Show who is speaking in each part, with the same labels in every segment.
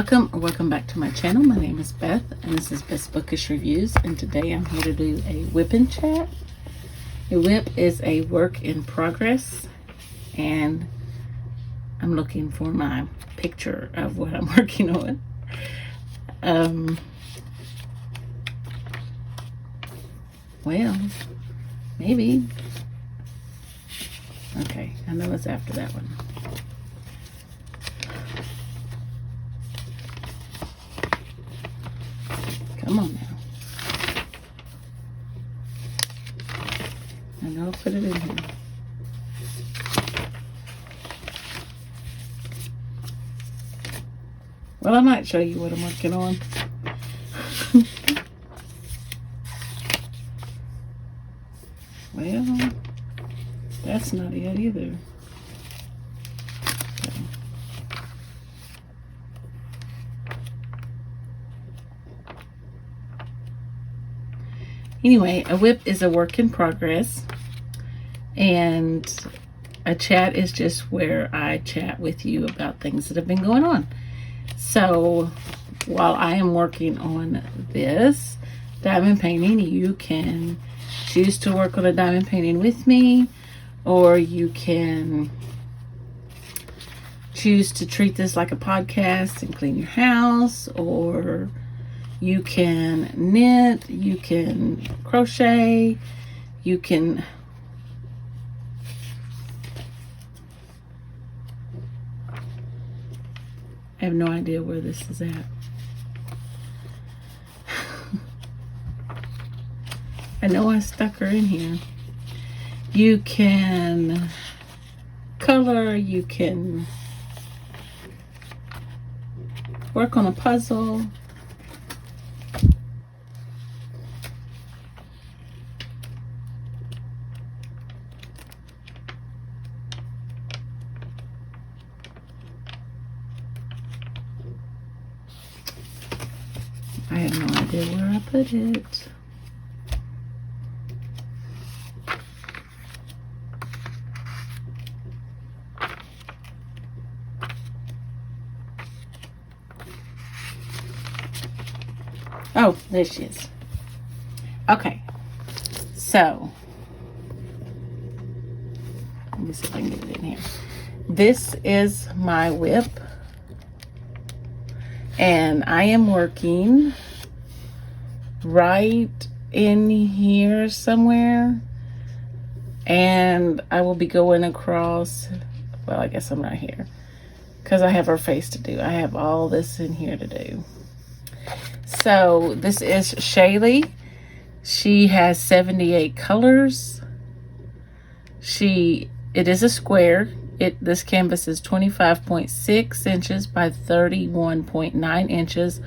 Speaker 1: Welcome back to my channel. My name is Beth, and this is Beth's Bookish Reviews, and today I'm here to do a WIP chat. A WIP is a work in progress, and I'm looking for my picture of what I'm working on. Well, maybe. Okay, I know it's after that one. Come on now. I know I'll put it in here. Well, I might show you what I'm working on. Well, that's not it either. Okay. Anyway, a WIP is a work in progress, and a chat is just where I chat with you about things that have been going on. So while I am working on this diamond painting, you can choose to work on a diamond painting with me, or you can choose to treat this like a podcast and clean your house, or you can knit, you can crochet, you can I have no idea where this is at. I know I stuck her in here. You can color, you can work on a puzzle. I have no idea where I put it. Oh, there she is. Okay, so let me see if I can get it in here. This is my WIP, and I am working right in here somewhere, and I will be going across. Well, I guess I'm right here because I have her face to do. I have all this in here to do. So this is Shaylee. She has 78 colors. It is a square. This canvas is 25.6 inches by 31.9 inches,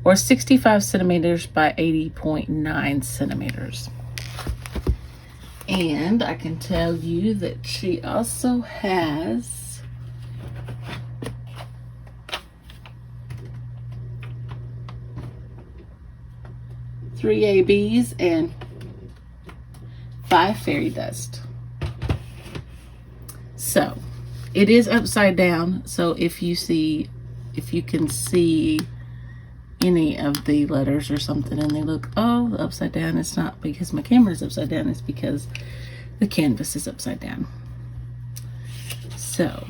Speaker 1: or 65 centimeters by 80.9 centimeters. And I can tell you that she also has 3 ABs and 5 fairy dust. So it is upside down, so if you can see any of the letters or something and they look upside down, it's not because my camera is upside down, it's because the canvas is upside down. So,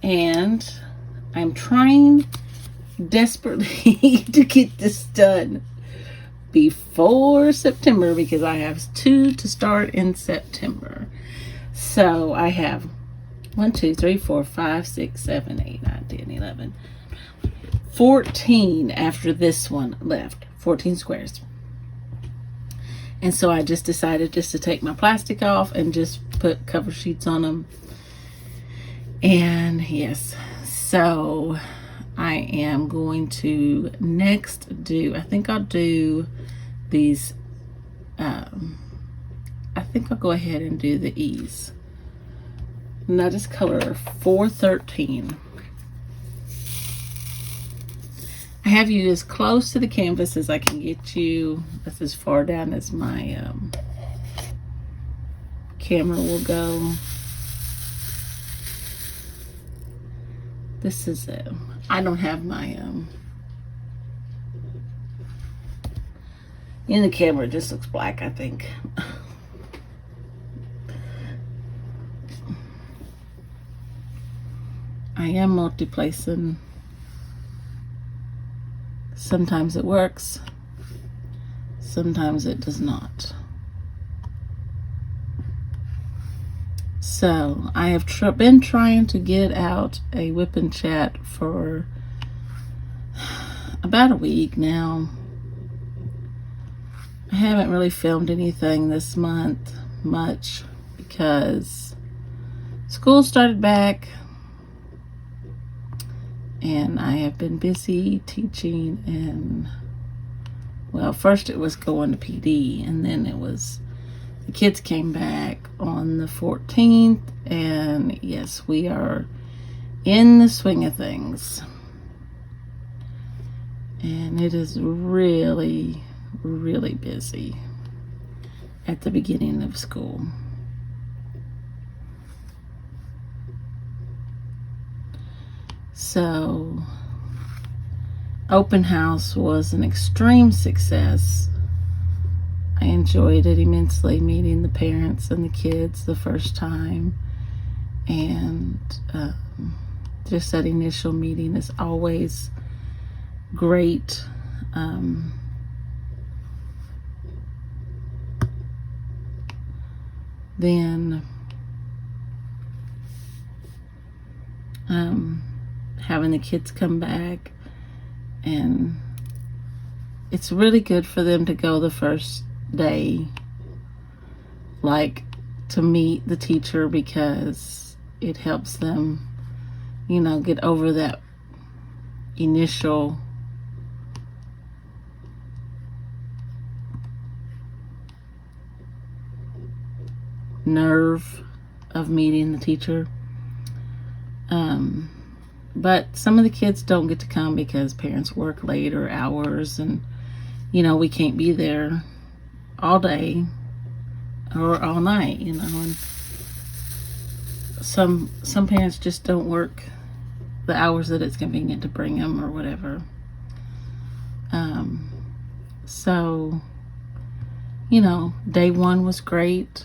Speaker 1: and I'm trying desperately to get this done before September because I have 2 to start in September. So I have 1, 2, 3, 4, 5, 6, 7, 8, 9, 10, 11, 14 after this one left. 14 squares. And so I just decided just to take my plastic off and just put cover sheets on them. And yes, so I am going to next I think I'll do these, I think I'll go ahead and do the E's. And that is color 413. I have you as close to the canvas as I can get you. That's as far down as my camera will go. This is, I don't have my, in the camera it just looks black, I think. I am multi-placing. Sometimes it works, sometimes it does not. So I have been trying to get out a WIP Chat for about a week now. I haven't really filmed anything this month much because school started back and I have been busy teaching. And well, first it was going to PD, and then it was the kids came back on the 14th, and yes, we are in the swing of things. And it is really, really busy at the beginning of school. So, open house was an extreme success. I enjoyed it immensely, meeting the parents and the kids the first time. And just that initial meeting is always great. Then having the kids come back, and it's really good for them to go the first day, like, to meet the teacher, because it helps them, you know, get over that initial nerve of meeting the teacher. But some of the kids don't get to come because parents work later hours, and you know, we can't be there all day or all night, you know, and some parents just don't work the hours that it's convenient to bring them or whatever. So, you know, day one was great.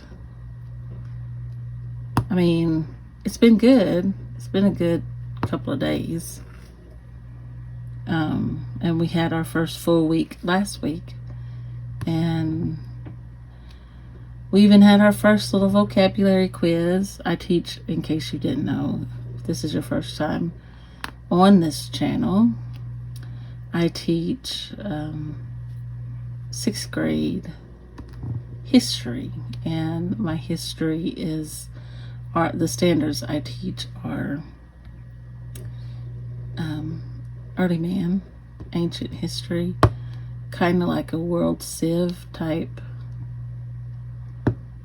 Speaker 1: I mean, it's been good. It's been a good couple of days. And we had our first full week last week. And we even had our first little vocabulary quiz. I teach, in case you didn't know, if this is your first time on this channel, I teach 6th grade history. And my history is the standards I teach are early man, ancient history, kind of like a world civ type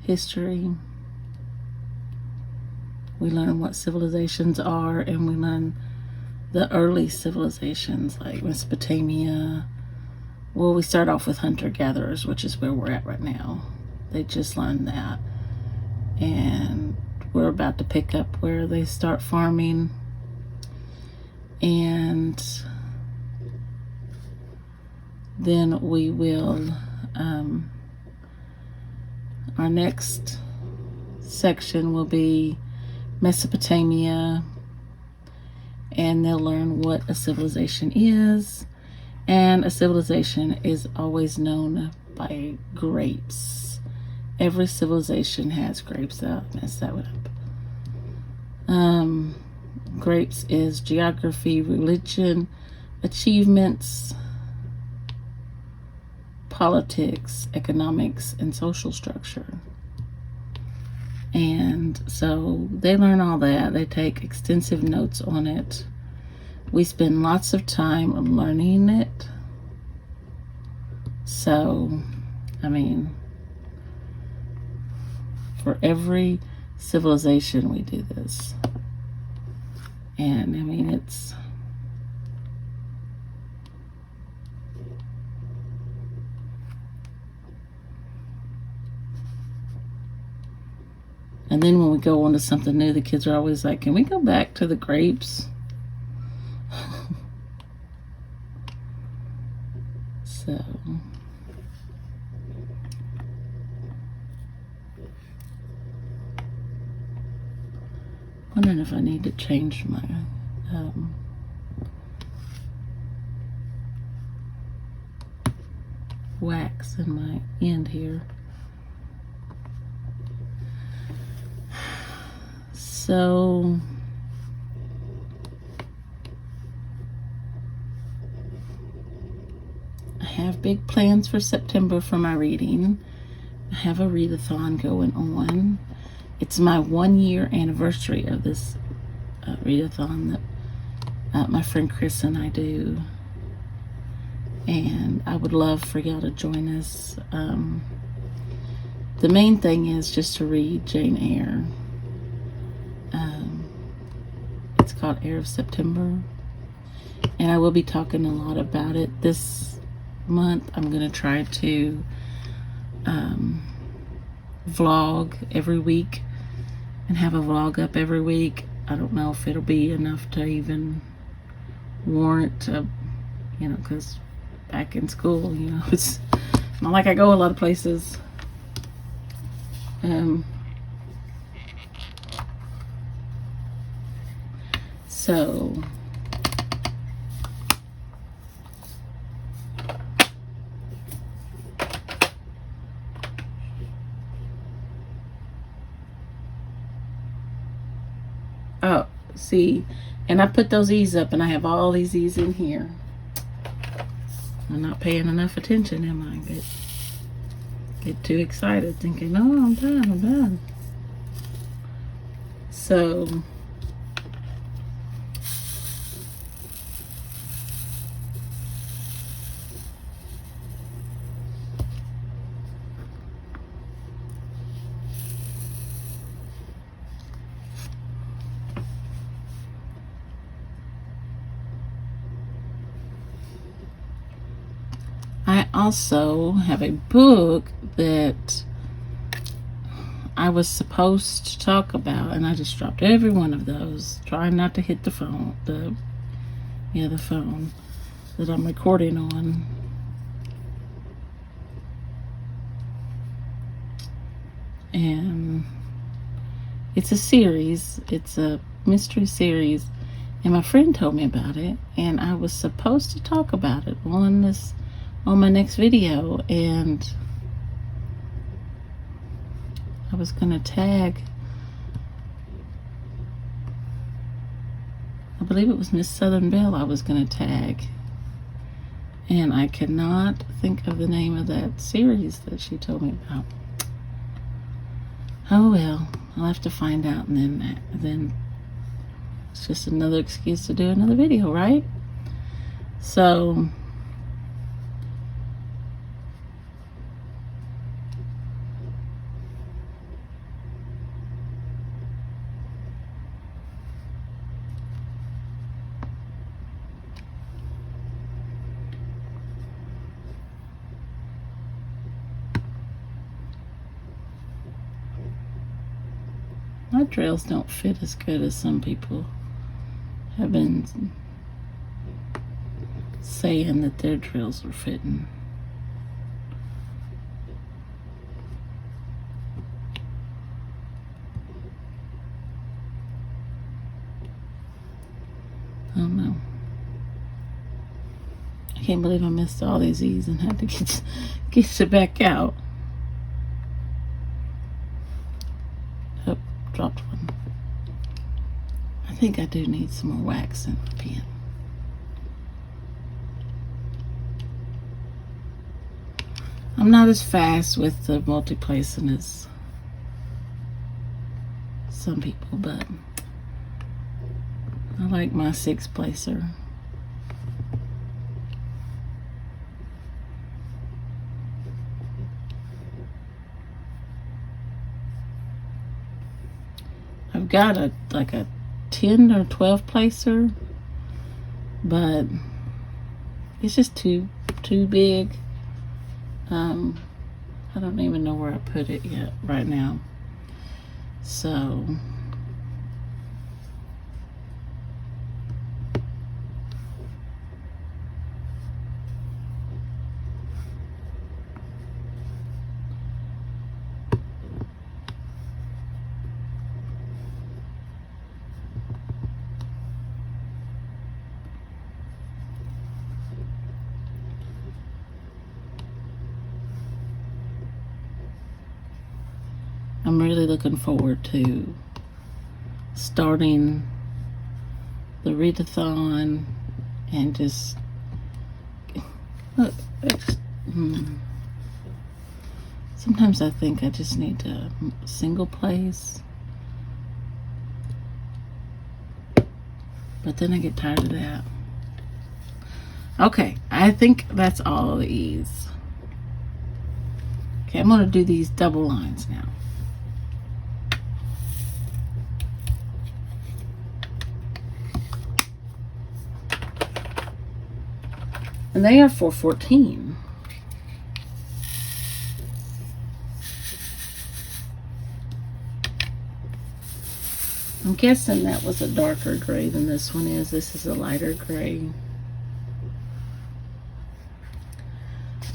Speaker 1: history. We learn what civilizations are, and we learn the early civilizations like Mesopotamia. Well, we start off with hunter-gatherers, which is where we're at right now. They just learned that. And we're about to pick up where they start farming. And then we will, our next section will be Mesopotamia, and they'll learn what a civilization is. And a civilization is always known by grapes. Every civilization has grapes. I messed that one up. Grapes is geography, religion, achievements, politics, economics, and social structure. And so they learn all that. They take extensive notes on it. We spend lots of time learning it. So, I mean, for every civilization we do this. And I mean, it's and then when we go on to something new, the kids are always like, can we go back to the grapes? So wondering if I need to change my wax in my end here. So I have big plans for September for my reading. I have a readathon going on. It's my 1-year anniversary of this readathon that my friend Chris and I do. And I would love for y'all to join us. The main thing is just to read Jane Eyre. It's called Heir of September. And I will be talking a lot about it this month. I'm going to try to vlog every week and have a vlog up every week. I don't know if it'll be enough to even warrant, you know, because back in school, you know, it's not like I go a lot of places. So oh, see, and I put those E's up and I have all these E's in here. I'm not paying enough attention, am I? Get too excited thinking, oh, I'm done. So I also have a book that I was supposed to talk about, and I just dropped every one of those, trying not to hit the phone, the phone that I'm recording on. And it's a series, it's a mystery series, and my friend told me about it, and I was supposed to talk about it on my next video, and I was gonna tag, I believe it was Miss Southern Belle I was gonna tag, and I cannot think of the name of that series that she told me about. Oh well, I'll have to find out, and then it's just another excuse to do another video, right? So my trails don't fit as good as some people have been saying that their trails are fitting. I don't know. I can't believe I missed all these E's and had to get it back out. Oh, dropped one. I think I do need some more wax in my pen. I'm not as fast with the multi-placing as some people, but I like my 6-placer. I've got a 10 or 12 placer, but it's just too big. I don't even know where I put it yet right now. So I'm really looking forward to starting the readathon and just look. Sometimes I think I just need to single place, but then I get tired of that. Okay, I think that's all of these. Okay, I'm going to do these double lines now. And they are 414. I'm guessing that was a darker gray than this one is. This is a lighter gray.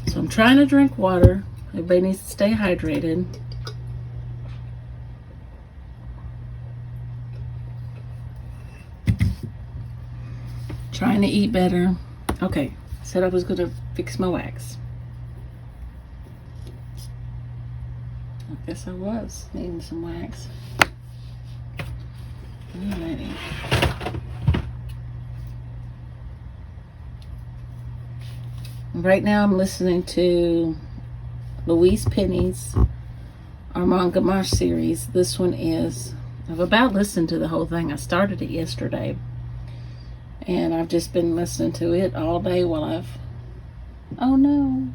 Speaker 1: So I'm trying to drink water. Everybody needs to stay hydrated. Trying to eat better. Okay, said I was going to fix my wax. I guess I was needing some wax. Alrighty. Right now I'm listening to Louise Penny's Armand Gamache series. This one is, I've about listened to the whole thing. I started it yesterday. And I've just been listening to it all day while I've, oh no.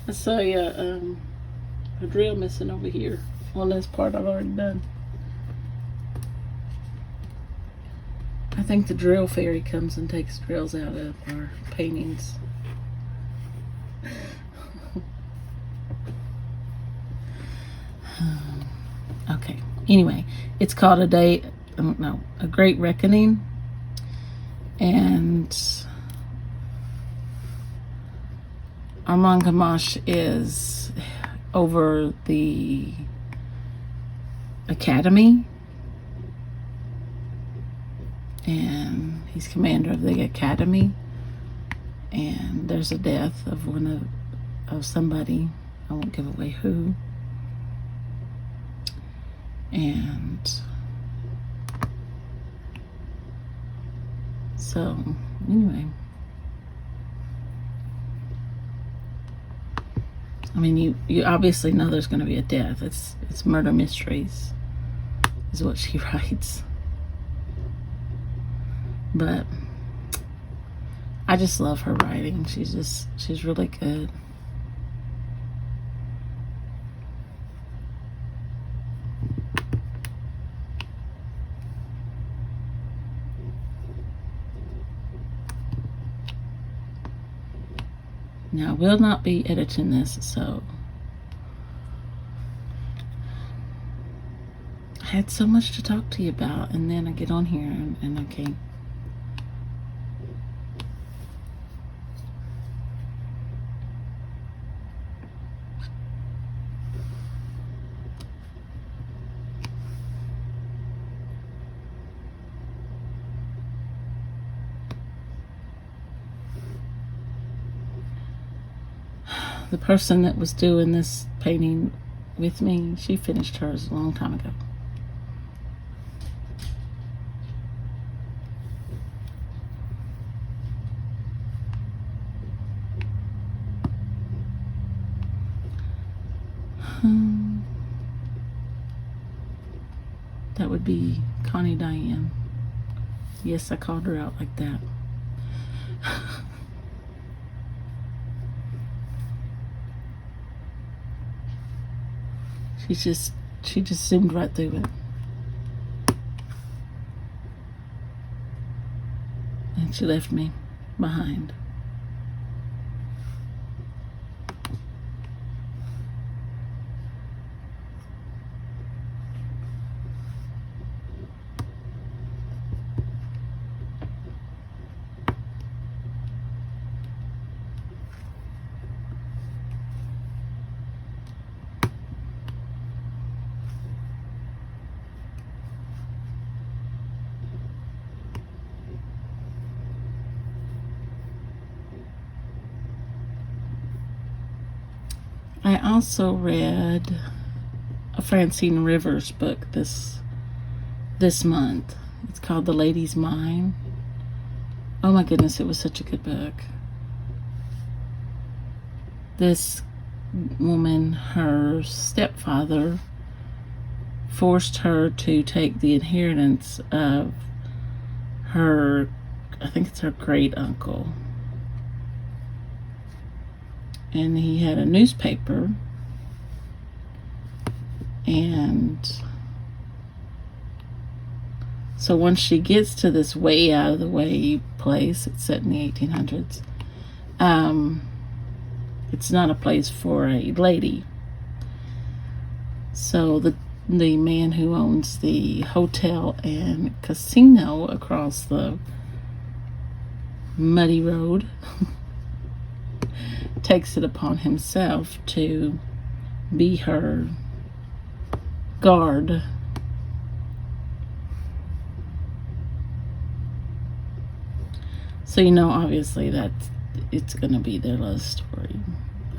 Speaker 1: I saw a drill missing over here on this part I've already done. I think the drill fairy comes and takes drills out of our paintings. Okay. Anyway, it's called A Great Reckoning. And Armand Gamache is over the academy. And he's commander of the academy. And there's a death of of somebody. I won't give away who. And so anyway, I mean, you obviously know there's going to be a death. It's murder mysteries is what she writes. But I just love her writing. She's really good. Now, I will not be editing this, so I had so much to talk to you about, and then I get on here and I can't. The person that was doing this painting with me, she finished hers a long time ago. That would be Connie Diane. Yes, I called her out like that. She just zoomed right through it. And she left me behind. I also read a Francine Rivers book this month. It's called The Lady's Mind. Oh my goodness, it was such a good book. This woman, her stepfather forced her to take the inheritance of her, I think it's her great uncle. And he had a newspaper, and so once she gets to this way out of the way place, it's set in the 1800s, it's not a place for a lady. So the man who owns the hotel and casino across the muddy road takes it upon himself to be her guard. So obviously that it's going to be their love story.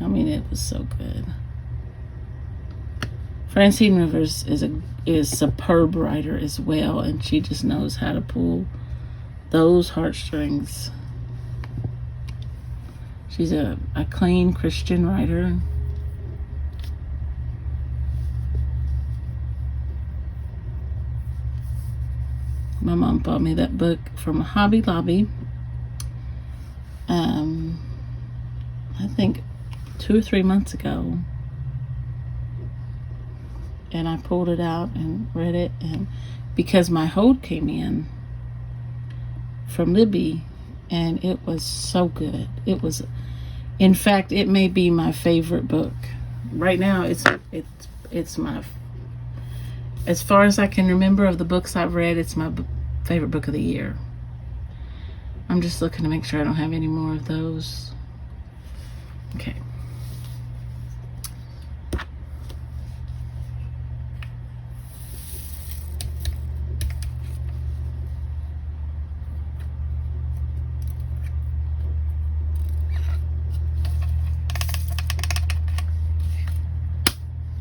Speaker 1: I mean, it was so good. Francine Rivers is superb writer as well, and she just knows how to pull those heartstrings. She's a clean Christian writer. My mom bought me that book from Hobby Lobby. I think 2 or 3 months ago, and I pulled it out and read it, and because my hold came in from Libby, and it was so good. It was, in fact, it may be my favorite book right now. It's my, as far as I can remember of the books I've read, it's my favorite book of the year. I'm just looking to make sure I don't have any more of those. Okay.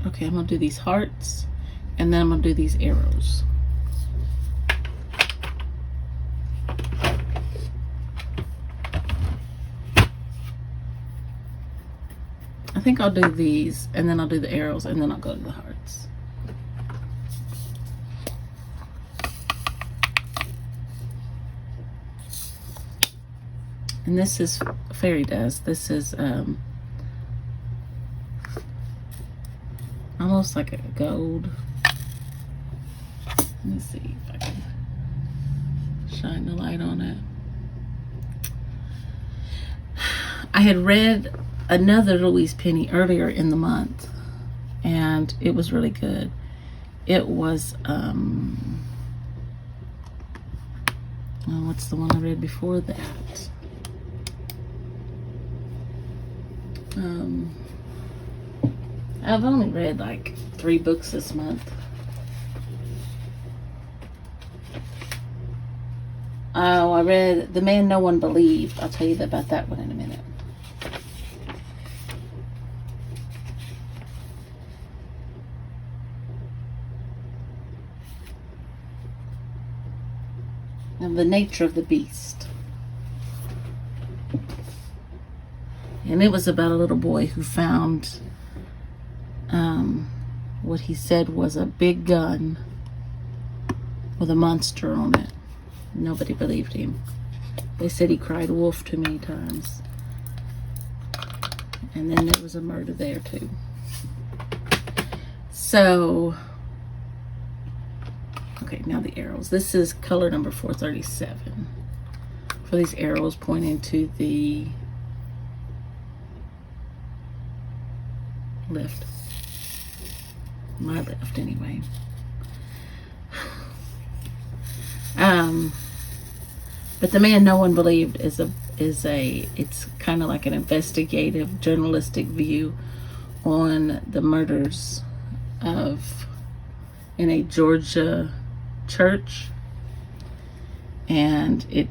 Speaker 1: Okay, I'm going to do these hearts, and then I'm going to do these arrows. I think I'll do these, and then I'll do the arrows, and then I'll go to the hearts. And this is fairy dust. This is almost like a gold. Let me see if I can shine the light on it. I had read another Louise Penny earlier in the month, and it was really good. It was what's the one I read before that? I've only read like 3 books this month. Oh, I read The Man No One Believed. I'll tell you about that one in a minute. And The Nature of the Beast. And it was about a little boy who found what he said was a big gun with a monster on it. Nobody believed him. They said he cried wolf too many times. And then there was a murder there too. So, okay, now the arrows. This is color number 437. For these arrows pointing to the left. My left, anyway. But The Man No One Believed is it's kind of like an investigative journalistic view on the murders in a Georgia church, and it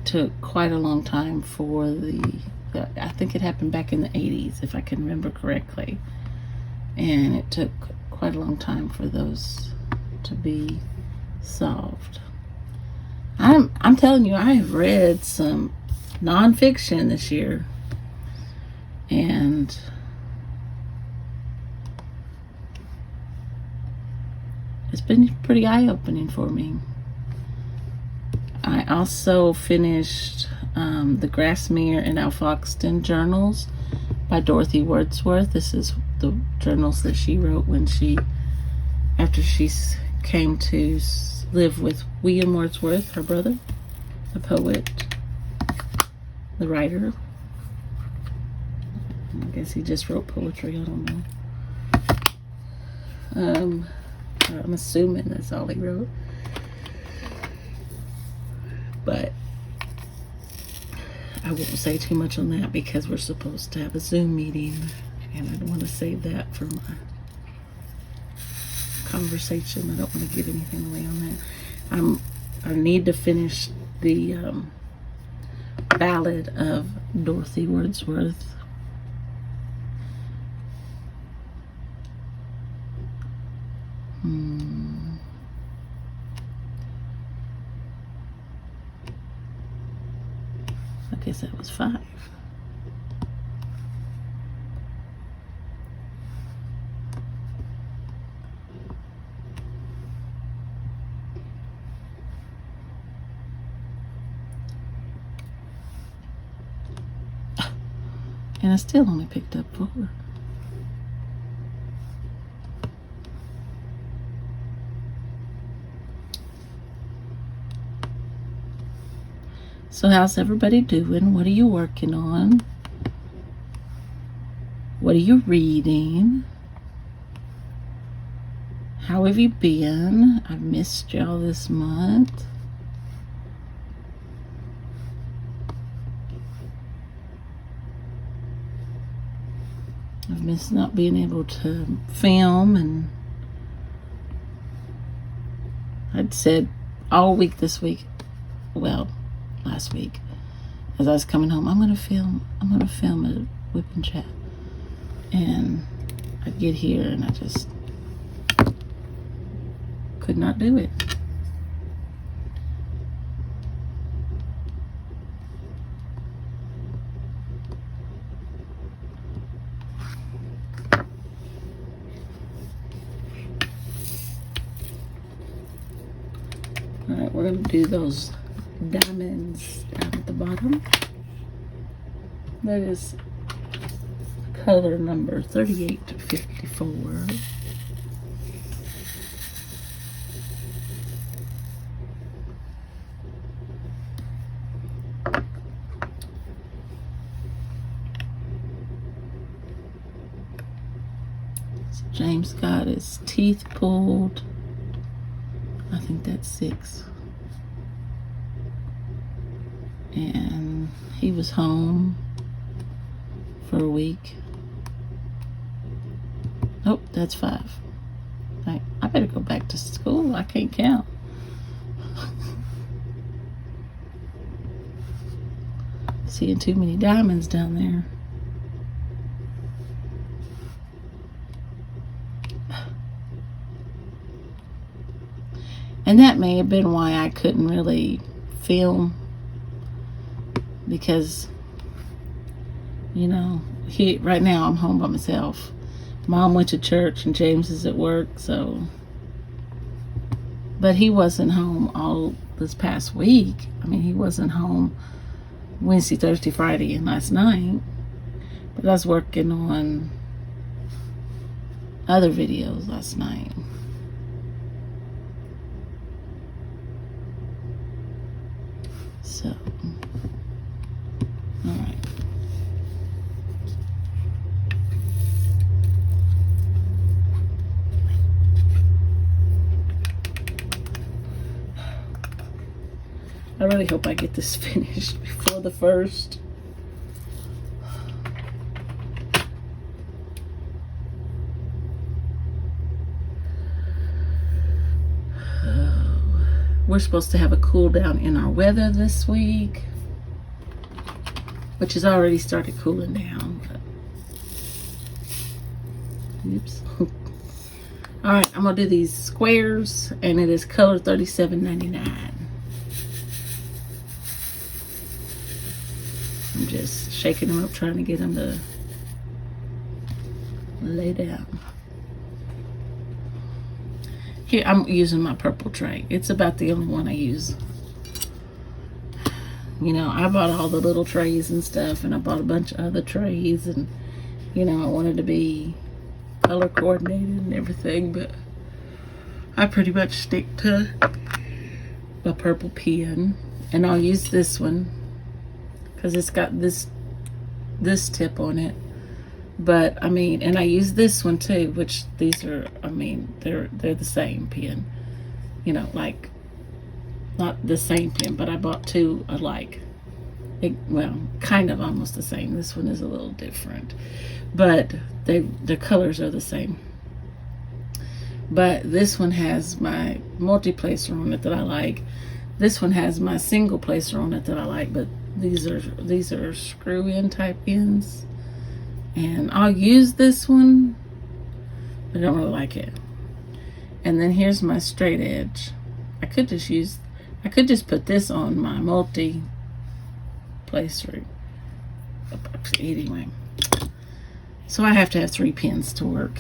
Speaker 1: took quite a long time for the I think it happened back in the 80s, if I can remember correctly. And it took quite a long time for those to be solved. I'm telling you, I have read some nonfiction this year, and it's been pretty eye-opening for me. I also finished the Grassmere and Alfoxden journals by Dorothy Wordsworth. This is the journals that she wrote after she came to live with William Wordsworth, her brother, the poet, the writer. I guess he just wrote poetry, I don't know. I'm assuming that's all he wrote. But I won't say too much on that because we're supposed to have a Zoom meeting, and I don't want to save that for my conversation. I don't want to give anything away on that. I need to finish the ballad of Dorothy Wordsworth. I guess that was 5. And I still only picked up 4. So how's everybody doing? What are you working on? What are you reading? How have you been? I've missed y'all this month. I've missed not being able to film, and I'd said all week this week, well, last week, as I was coming home, I'm gonna film a WIP Chat. And I'd get here and I just could not do it. All right, we're gonna do those diamonds down at the bottom. That is color number 38 to 54. So James got his teeth pulled. I think that's 6. And he was home for a week. Nope, that's 5. I better go back to school. I can't count. Seeing too many diamonds down there. And that may have been why I couldn't really film, because, you know, right now I'm home by myself. Mom went to church and James is at work, so. But he wasn't home all this past week. I mean, he wasn't home Wednesday, Thursday, Friday, and last night. But I was working on other videos last night. So, all right. I really hope I get this finished before the 1st. We're supposed to have a cool down in our weather this week. which has already started cooling down. But, oops. All right, I'm gonna do these squares, and it is color $37.99. I'm just shaking them up, trying to get them to lay down. Here, I'm using my purple tray. It's about the only one I use. You know, I bought all the little trays and stuff, and I bought a bunch of other trays, and, you know, I wanted to be color coordinated and everything, but I pretty much stick to my purple pen, and I'll use this one because it's got this tip on it. But I mean, and I use this one too, which these are, I mean, they're the same pen, you know, like not the same pen, but I bought two alike. Well, kind of almost the same. This one is a little different, but the colors are the same. But this one has my multi-placer on it that I like. This one has my single placer on it that I like, but these are screw-in type pens. And I'll use this one, but I don't really like it. And then here's my straight edge. I could just put this on my multi-placer. Anyway, so I have to have 3 pens to work.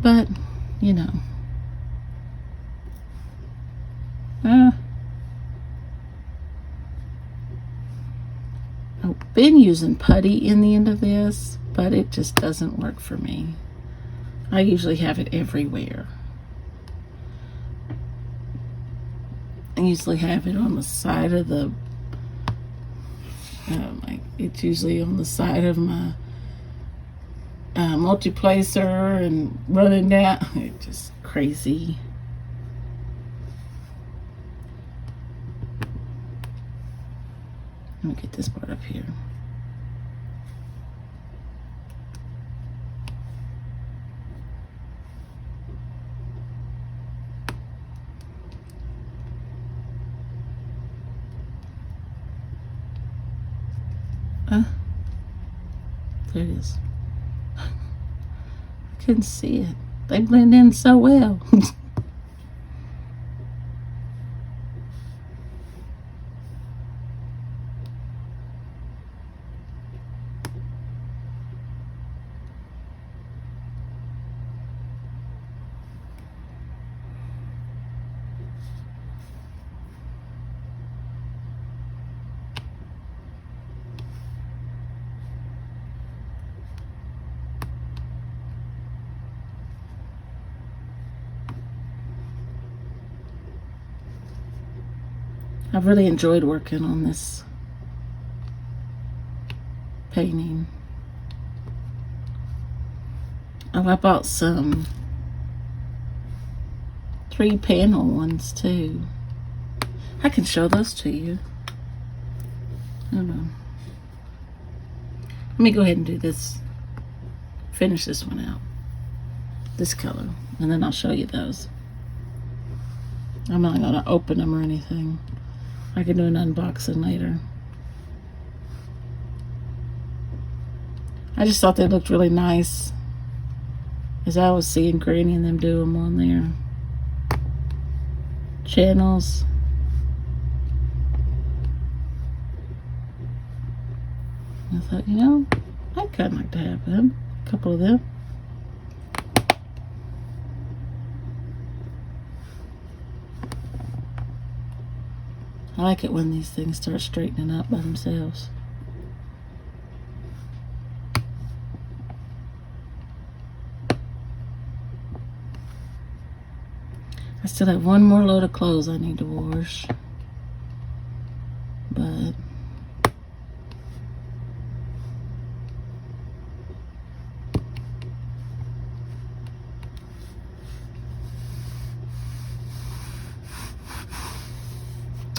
Speaker 1: But, you know, I've been using putty in the end of this, but it just doesn't work for me. I usually have it everywhere. I usually have it on the side of the, it's usually on the side of my multi-placer and running down. It's just crazy. Let me get this part up here. There it is. I couldn't see it. They blend in so well. I've really enjoyed working on this painting. Oh, I bought some 3-panel ones too. I can show those to you. Hold on. Let me go ahead and do this. Finish this one out. This color. And then I'll show you those. I'm not going to open them or anything. I can do an unboxing later. I just thought they looked really nice as I was seeing Granny and them do them on their channels. I thought, you know, I'd kind of like to have them. A couple of them. I like it when these things start straightening up by themselves. I still have one more load of clothes I need to wash. But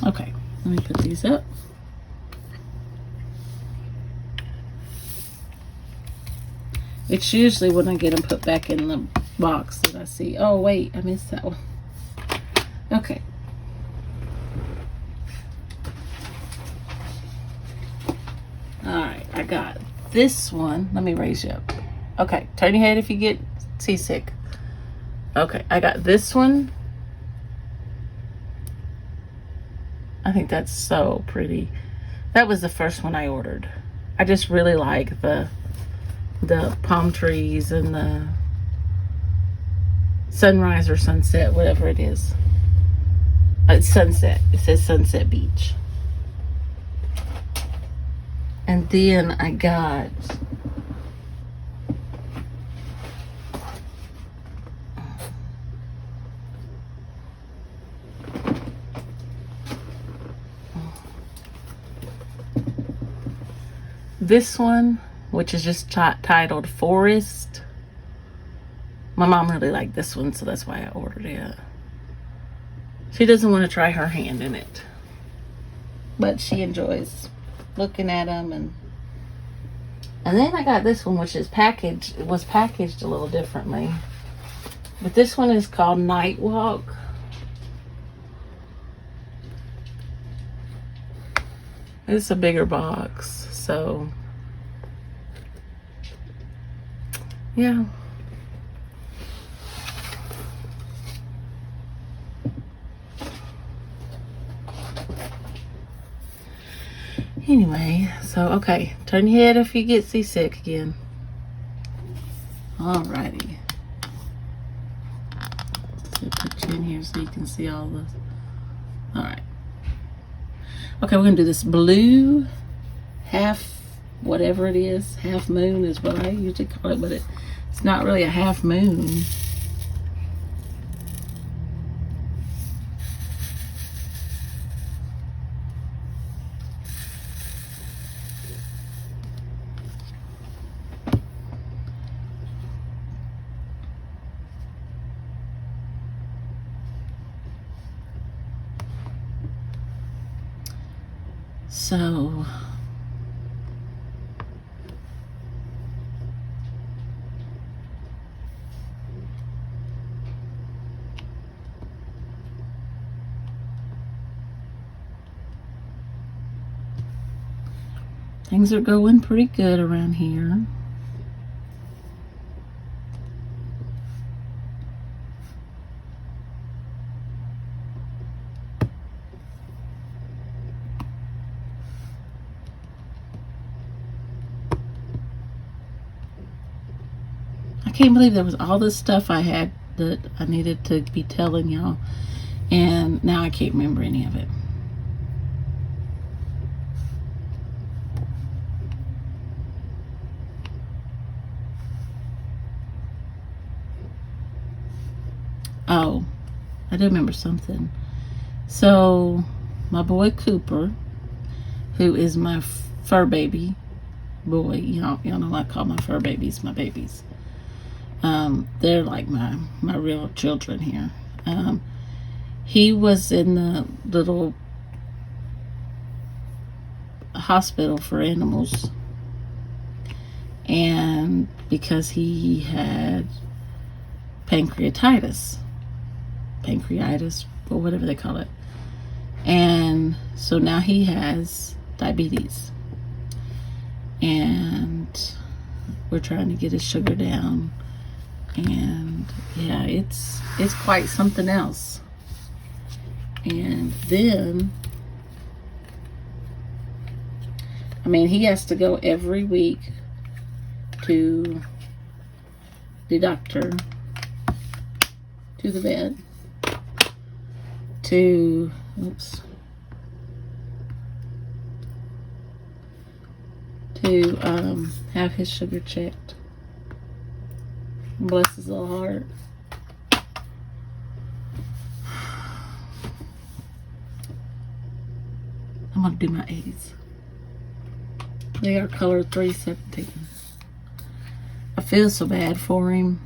Speaker 1: okay, let me put these up. It's usually when I get them put back in the box that I see, oh wait, I missed that one. Okay. Alright, I got this one. Let me raise you up. Okay, turn your head if you get seasick. Okay, I got this one. I think that's so pretty. That was the first one I ordered. I just really like the palm trees and the sunrise or sunset, whatever it is. It's sunset. It says Sunset Beach. And then I got this one, which is just titled Forest. My mom really liked this one, so that's why I ordered it. She doesn't want to try her hand in it, but she enjoys looking at them. And then I got this one, which is packaged. It was packaged a little differently, but this one is called Night Walk. It's a bigger box, so yeah. Anyway, so okay, turn your head if you get seasick again. Alrighty. So put you in here so you can see all this. Alright. Okay, we're gonna do this blue half, whatever it is, half moon is what I usually call it, but it's not really a half moon. So things are going pretty good around here. I can't believe there was all this stuff I had that I needed to be telling y'all, and now I can't remember any of it. Oh, I do remember something. So my boy Cooper, who is my fur baby boy, y'all know I call my fur babies my babies. They're like my real children here. He was in the little hospital for animals, and because he had pancreatitis, or whatever they call it, and so now he has diabetes, and we're trying to get his sugar down. And yeah, it's quite something else. And then, I mean, he has to go every week to the doctor, to the vet, to have his sugar checked. Bless his little heart. I'm gonna do my A's. They are color 317. I feel so bad for him.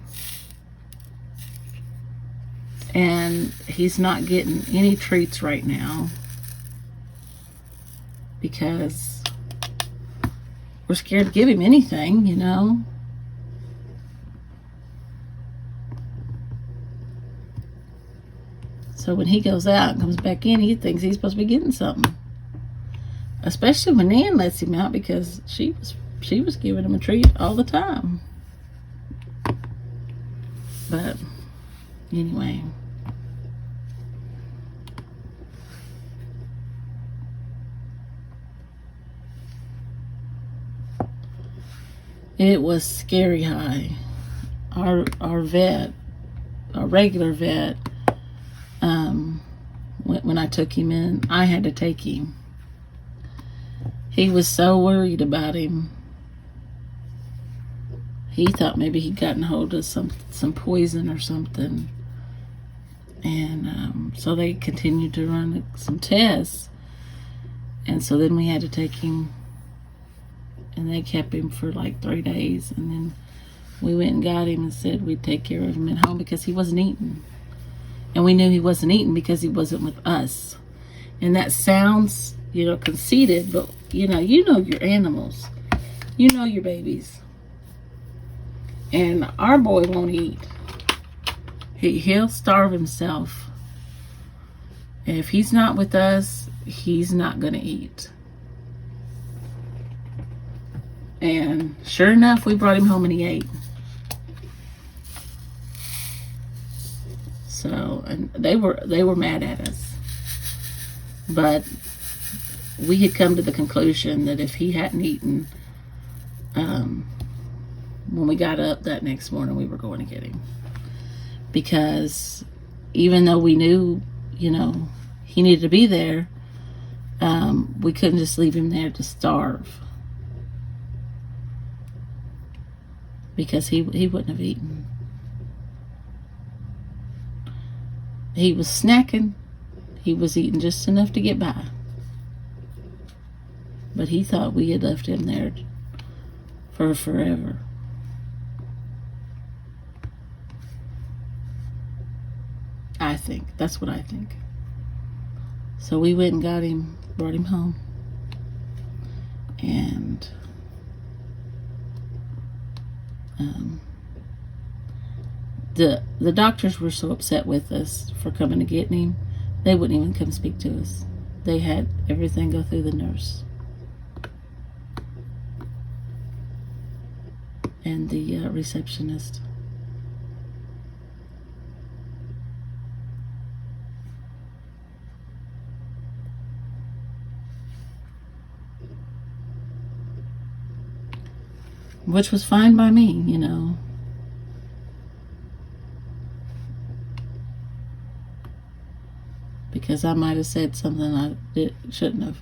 Speaker 1: And he's not getting any treats right now because we're scared to give him anything, you know. So when he goes out and comes back in, he thinks he's supposed to be getting something. Especially when Nan lets him out, because she was giving him a treat all the time. But anyway. It was scary high. Our vet, our regular vet, when I took him in, I had to take him. He was so worried about him. He thought maybe he'd gotten hold of some poison or something. And so they continued to run some tests. And so then we had to take him, and they kept him for like 3 days. And then we went and got him and said we'd take care of him at home because he wasn't eating. And we knew he wasn't eating because he wasn't with us. And that sounds, conceited, but you know your animals. You know your babies. And our boy won't eat. He'll starve himself. If he's not with us, he's not going to eat. And sure enough, we brought him home and he ate. So, and they were mad at us. But we had come to the conclusion that if he hadn't eaten, when we got up that next morning, we were going to get him. Because even though we knew, he needed to be there, we couldn't just leave him there to starve. Because he wouldn't have eaten. He was snacking. He was eating just enough to get by. But he thought we had left him there for forever. I think. That's what I think. So we went and got him, brought him home. And the doctors were so upset with us for coming to get him, they wouldn't even come speak to us. They had everything go through the nurse and the receptionist. Which was fine by me, Because I might have said something I shouldn't have.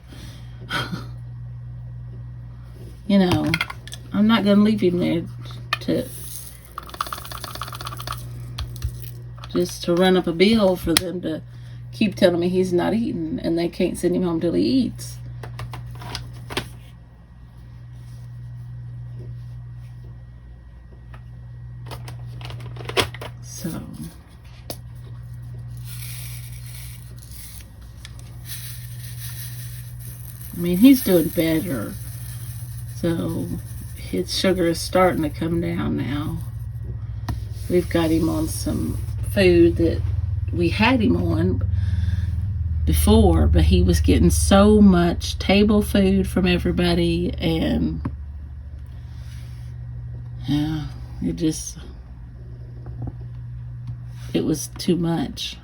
Speaker 1: I'm not going to leave him there to run up a bill for them to keep telling me he's not eating and they can't send him home till he eats. So he's doing better. So his sugar is starting to come down now. We've got him on some food that we had him on before, but he was getting so much table food from everybody, and it was too much.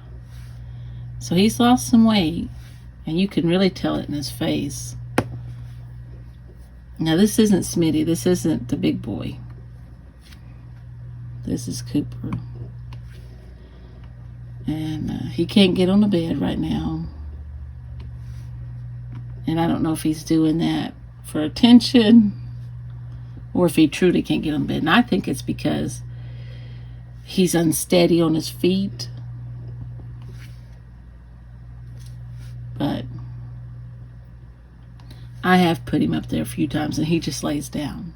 Speaker 1: So he's lost some weight, and you can really tell it in his face. Now this isn't Smitty. This isn't the big boy. This is Cooper. And he can't get on the bed right now. And I don't know if he's doing that for attention or if he truly can't get on the bed. And I think it's because he's unsteady on his feet. But I have put him up there a few times and he just lays down.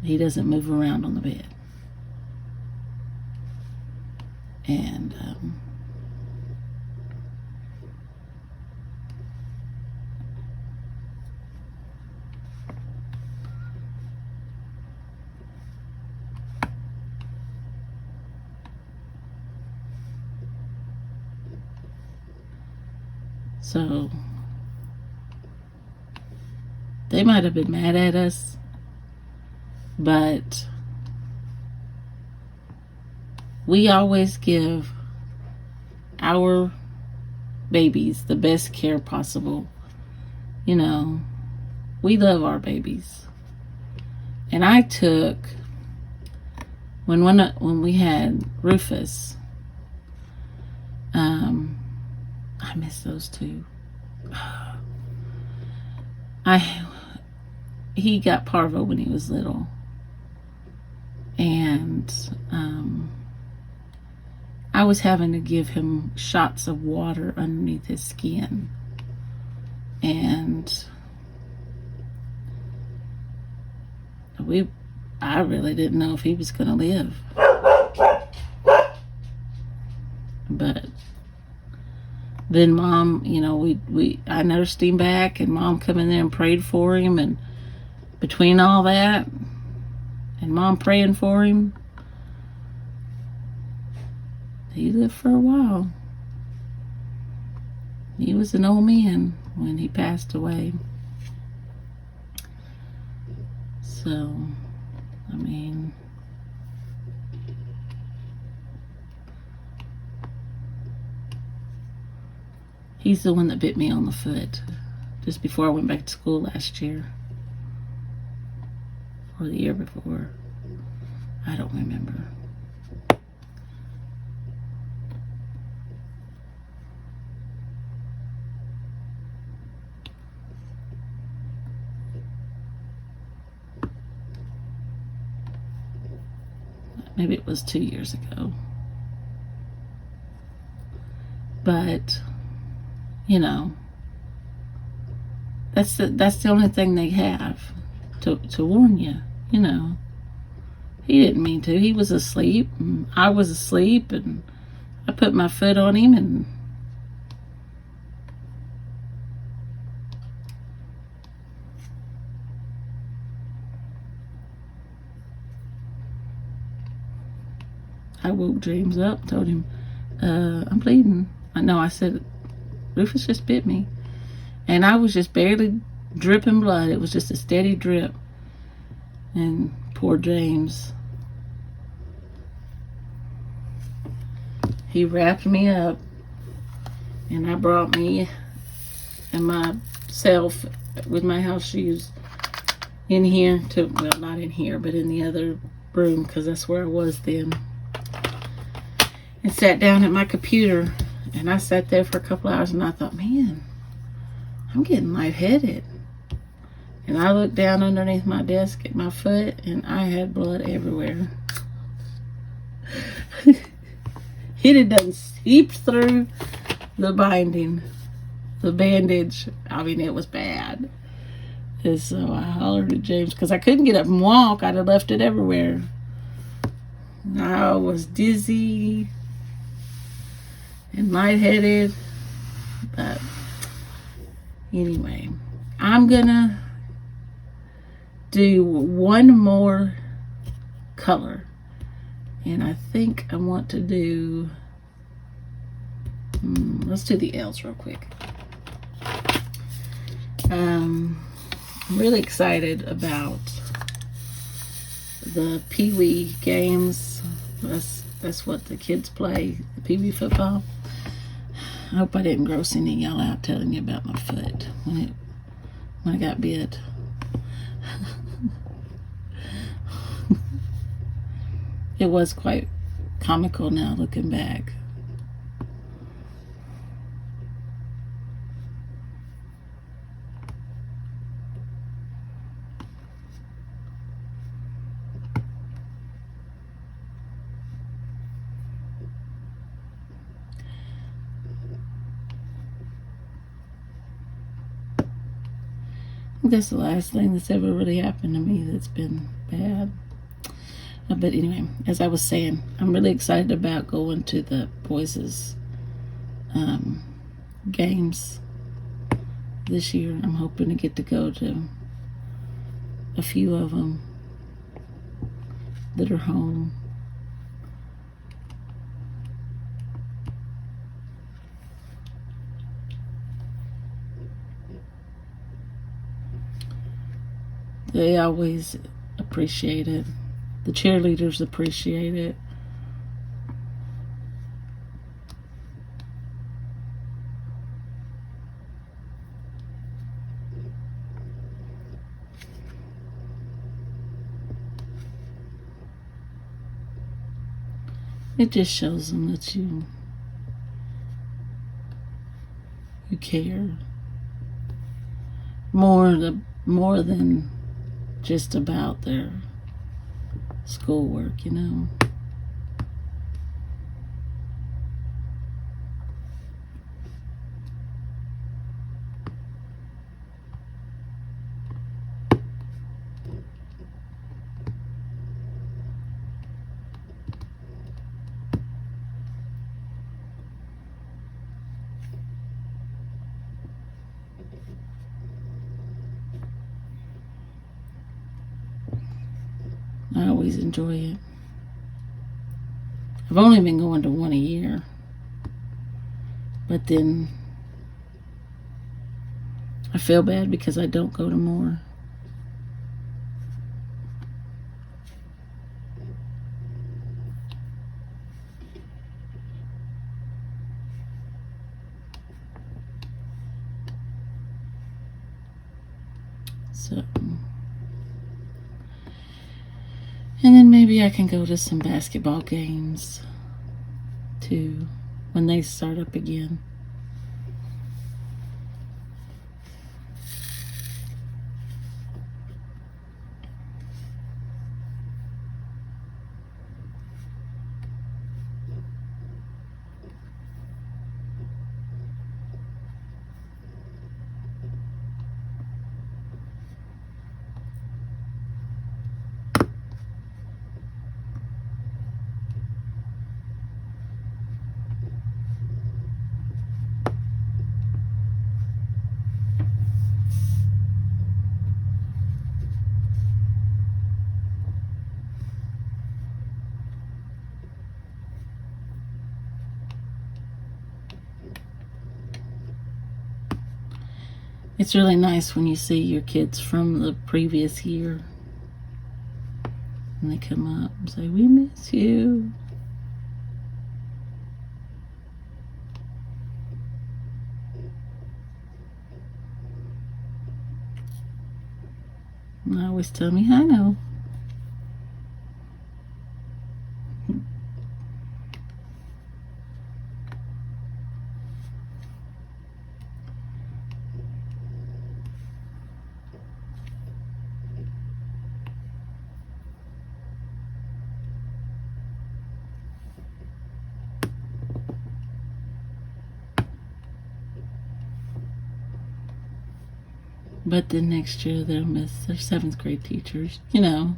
Speaker 1: He doesn't move around on the bed. And So they might have been mad at us, but we always give our babies the best care possible. You know, we love our babies. And I took, when we had Rufus, I miss those two. He got parvo when he was little, and I was having to give him shots of water underneath his skin, and I really didn't know if he was going to live. But then Mom, you know, I nursed him back, and Mom come in there and prayed for him, and between all that and Mom praying for him, he lived for a while. He was an old man when he passed away. So, I mean, he's the one that bit me on the foot just before I went back to school last year. Or the year before. I don't remember. Maybe it was 2 years ago. But, you know, that's the only thing they have to warn you, you know. He didn't mean to. He was asleep, and I was asleep, and I put my foot on him, and I woke James up, told him, I'm bleeding. No, I said, Rufus just bit me. And I was just barely dripping blood. It was just a steady drip. And poor James, he wrapped me up, and I brought me and myself with my house shoes in here well, not in here, but in the other room, because that's where I was then. And sat down at my computer, and I sat there for a couple hours, and I thought, man, I'm getting lightheaded. And I looked down underneath my desk at my foot, and I had blood everywhere. It had done seeped through the binding, the bandage. I mean, it was bad. And so I hollered at James, because I couldn't get up and walk. I'd have left it everywhere. I was dizzy and lightheaded, but anyway, I'm gonna do one more color, and I think I want to do let's do the L's real quick. I'm really excited about the Pee Wee games. That's what the kids play, the Pee Wee football. I hope I didn't gross any of y'all out telling you about my foot when I got bit. It was quite comical now looking back. That's the last thing that's ever really happened to me that's been bad. But anyway, as I was saying, I'm really excited about going to the boys' games this year. I'm hoping to get to go to a few of them that are home. They always appreciate it. The cheerleaders appreciate it. It just shows them that you care more than just about their schoolwork, you know. I always enjoy it. I've only been going to one a year, but then I feel bad because I don't go to more. So, and then maybe I can go to some basketball games too when they start up again. It's really nice when you see your kids from the previous year and they come up and say, "We miss you." And they always tell me, "I know." But then next year they'll miss their 7th grade teachers, you know.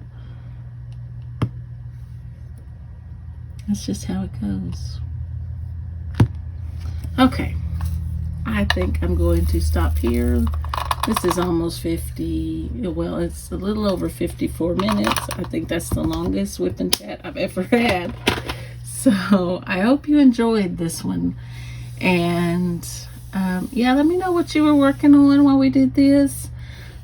Speaker 1: That's just how it goes. Okay, I think I'm going to stop here. This is almost 50, well, it's a little over 54 minutes. I think that's the longest WIP Chat I've ever had. So I hope you enjoyed this one. And yeah, let me know what you were working on while we did this.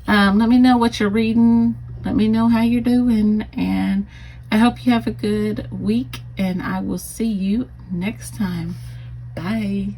Speaker 1: Let me know what you're reading. Let me know how you're doing. And I hope you have a good week. And I will see you next time. Bye.